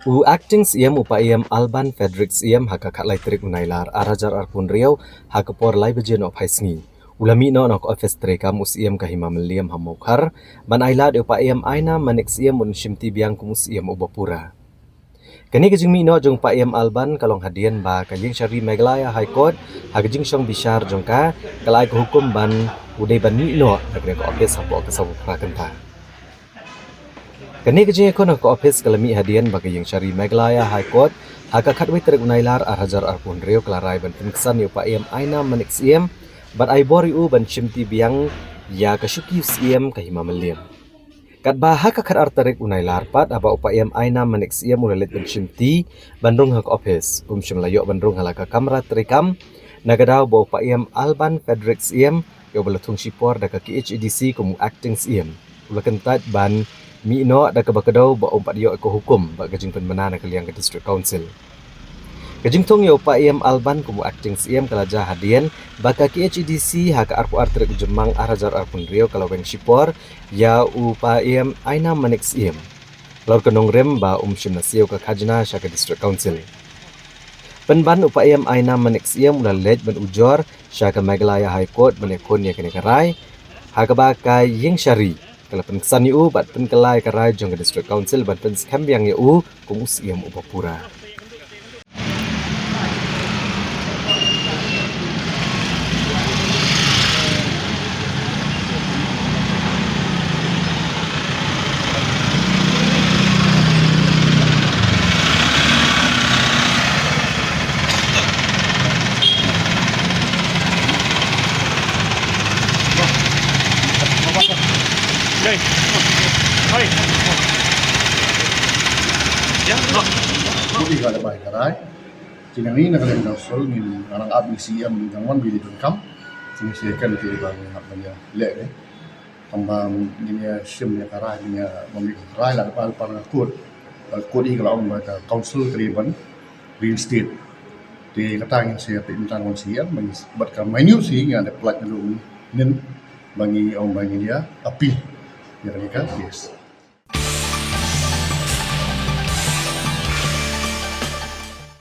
Acting siem upayam Alban Frederick siem haka laitrik unailar arajar arpun riau hakapor lai bejen op haisni. Ulami no nok office trekam usiem kahima meliam hamokar ban ailad upayam aina manik siem un shimti biang kumusiem ubapura. Kani kajing mi no jong payam Alban kalong hadian ba kajing syari Meghalaya High Court hakajing syong bishar jongka kalai ke hukum ban udai ban mi no nakne ko office hapo kasawu prakenta. Kani kejeng ekon ke office kalami hadian bagi yang syari Meghalaya High Court haka katwi terek unailar arhajar arpun rio kelarai ban pengkesan yu paiem aina manik siem ban aibor yu ban shimti biang ya kasyuki siem kahima meliam. Kat bah haka kat arterek unailar pat aba upaiem aina manik siem ulalit ban shimti bandung hak office shim layok bandung halaka kamera terekam nagadau ba upaiem Alban Frederick siem yo balatung shipor daka KHEDC kumu acting siem ulakan tat ban mi no da ka bakadau ba umpat yo ko hukum ba gajing penmana na kaliang ke district council. Gajing tong yo pa em Alban kumu acting CM kalaja hadian baka KHEDC haka arpu artrek jemang arajar arpun rio kalau beng shipor ya upa em aina manik CM. Lor kenong rem ba shim nasio ka khajna syaka district council. Penban upa em aina manik CM ulah lej ban ujor syaka Meghalaya High Court menekon ya kene karai haka baka yeng syari kalau penkesan yu bat penkelai karai jong district council bat penskam yang yu kumus iam upapura. Đây. Thôi. Ya, no. Budi kada baik karai. Jika ini nak kalian nasul min anak abis siam min kawan bili tunkam. Sini siakan itu bang haknya lek ni. Tambang ini sim ni karai ni memiliki karai lah depan depan kod. Kod ini kalau orang baca council keriban reinstate. Di kata yang saya perintah orang siam berkat minute sih yang ada plat dulu nin bagi orang bagi dia api. Yang ni kan yes.